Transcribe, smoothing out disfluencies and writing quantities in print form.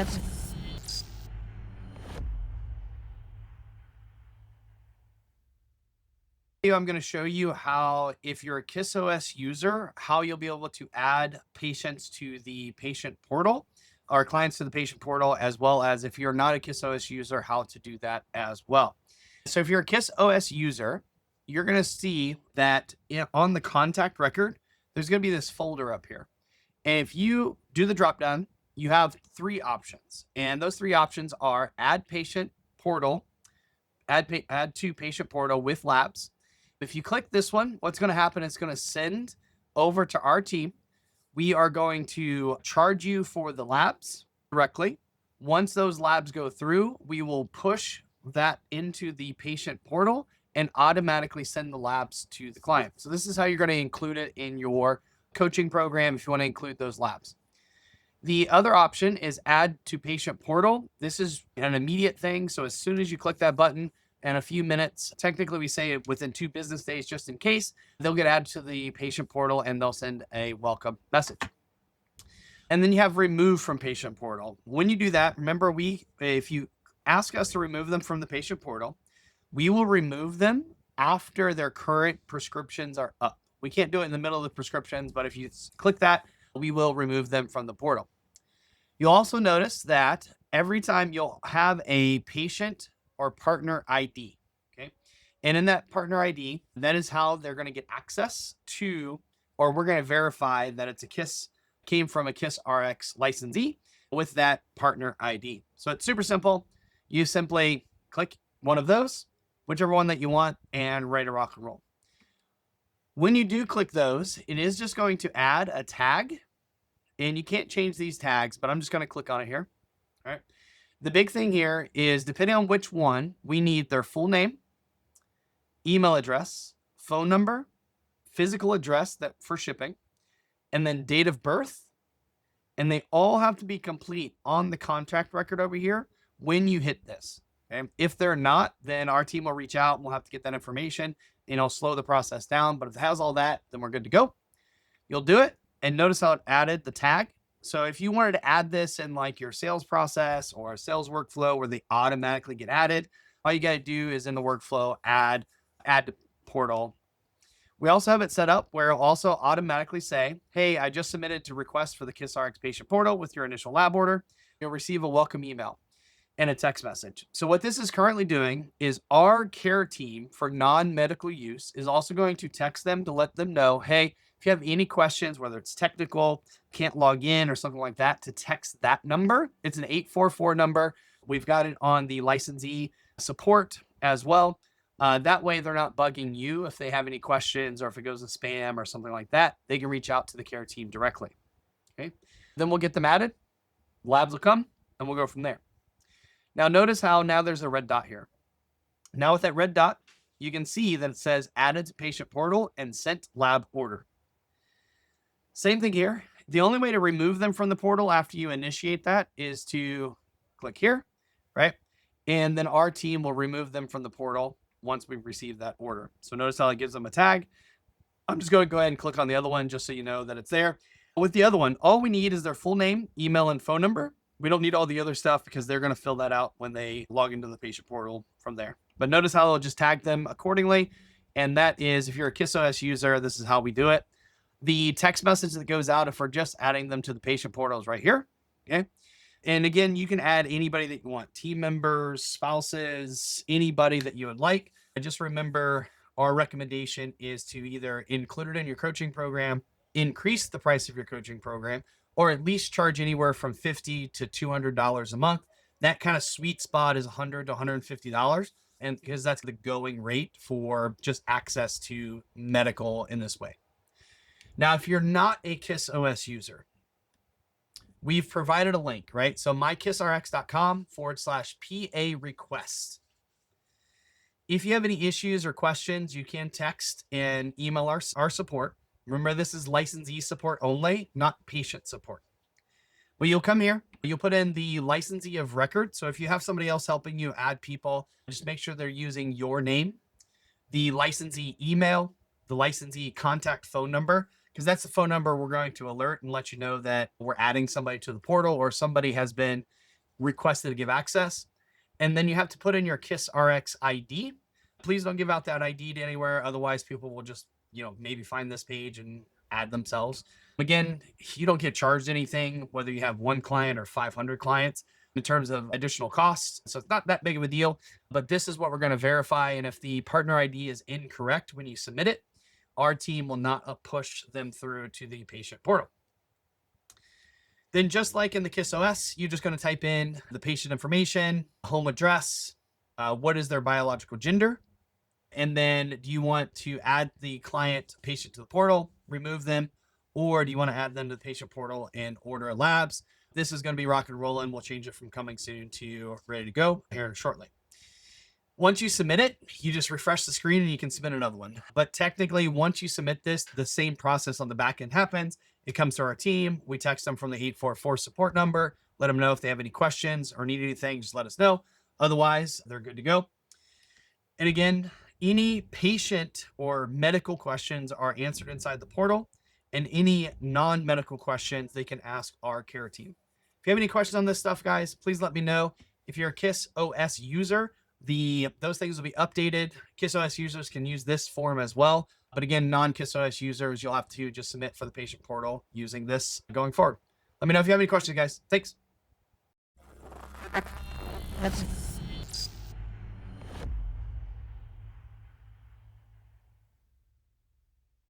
That's I'm going to show you how, if you're a KIS OS user, how you'll be able to add patients to the patient portal or clients to the patient portal, as well as if you're not a KIS OS user, how to do that as well. So if you're a KIS OS user, you're going to see that on the contact record, there's going to be this folder up here. And if you do the drop down, you have three options. And those three options are add patient portal, add to patient portal with labs. If you click this one, what's going to happen is it's going to send over to our team. We are going to charge you for the labs directly. Once those labs go through, we will push that into the patient portal and automatically send the labs to the client. So this is how you're going to include it in your coaching program if you want to include those labs. The other option is add to patient portal. This is an immediate thing. So as soon as you click that button, in a few minutes, technically we say within 2 business days, just in case, they'll get added to the patient portal and they'll send a welcome message. And then you have remove from patient portal. When you do that, remember, if you ask us to remove them from the patient portal, we will remove them after their current prescriptions are up. We can't do it in the middle of the prescriptions, but if you click that, we will remove them from the portal. You'll also notice that every time you'll have a patient or partner ID, okay? And in that partner ID, that is how they're going to get access to, or we're going to verify that it's came from a KIS RX licensee with that partner ID. So it's super simple. You simply click one of those, whichever one that you want, and ready to rock and roll. When you do click those, it is just going to add a tag, and you can't change these tags, but I'm just going to click on it here. All right. The big thing here is, depending on which one, we need their full name, email address, phone number, physical address for shipping, and then date of birth. And they all have to be complete on the contract record over here when you hit this. Okay? If they're not, then our team will reach out and we'll have to get that information, and it'll slow the process down. But if it has all that, then we're good to go. You'll do it. And notice how it added the tag. So if you wanted to add this in like your sales process or a sales workflow where they automatically get added, all you got to do is in the workflow, add to portal. We also have it set up where it'll also automatically say, hey, I just submitted to request for the KIS RX patient portal with your initial lab order. You'll receive a welcome email and a text message. So what this is currently doing is our care team for non-medical use is also going to text them to let them know, hey, if you have any questions, whether it's technical, can't log in or something like that, to text that number. It's an 844 number. We've got it on the licensee support as well. That way they're not bugging you if they have any questions, or if it goes to spam or something like that, they can reach out to the care team directly. Okay. Then we'll get them added. Labs will come and we'll go from there. Now notice how now there's a red dot here. Now with that red dot, you can see that it says added to patient portal and sent lab order. Same thing here. The only way to remove them from the portal after you initiate that is to click here, right? And then our team will remove them from the portal once we've received that order. So notice how it gives them a tag. I'm just going to go ahead and click on the other one just so you know that it's there. With the other one, all we need is their full name, email, and phone number. We don't need all the other stuff because they're going to fill that out when they log into the patient portal from there. But notice how it'll just tag them accordingly. And that is, if you're a KIS OS user, this is how we do it. The text message that goes out if we're just adding them to the patient portal is right here. Okay. And again, you can add anybody that you want, team members, spouses, anybody that you would like. And just remember, our recommendation is to either include it in your coaching program, increase the price of your coaching program, or at least charge anywhere from $50 to $200 a month. That kind of sweet spot is $100 to $150. And because that's the going rate for just access to medical in this way. Now, if you're not a KIS OS user, we've provided a link, right? So mykisrx.com/PA request. If you have any issues or questions, you can text and email our support. Remember, this is licensee support only, not patient support. Well, you'll come here, you'll put in the licensee of record. So if you have somebody else helping you add people, just make sure they're using your name, the licensee email, the licensee contact phone number, because that's the phone number we're going to alert and let you know that we're adding somebody to the portal or somebody has been requested to give access. And then you have to put in your KIS RX ID. Please don't give out that ID to anywhere. Otherwise, people will just, maybe find this page and add themselves. Again, you don't get charged anything, whether you have one client or 500 clients in terms of additional costs. So it's not that big of a deal, but this is what we're going to verify. And if the partner ID is incorrect when you submit it, our team will not push them through to the patient portal. Then just like in the KIS OS, you're just going to type in the patient information, home address, what is their biological gender, and then do you want to add the client patient to the portal, remove them, or do you want to add them to the patient portal and order labs? This is going to be rock and rolling. We'll change it from coming soon to ready to go here shortly. Once you submit it, you just refresh the screen and you can submit another one. But technically, once you submit this, the same process on the back end happens. It comes to our team. We text them from the 844 support number, let them know if they have any questions or need anything, just let us know. Otherwise, they're good to go. And again, any patient or medical questions are answered inside the portal, and any non-medical questions they can ask our care team. If you have any questions on this stuff, guys, please let me know. If you're a KIS OS user, those things will be updated. KIS OS users can use this form as well. But again, non-KIS OS users, you'll have to just submit for the patient portal using this going forward. Let me know if you have any questions, guys. Thanks.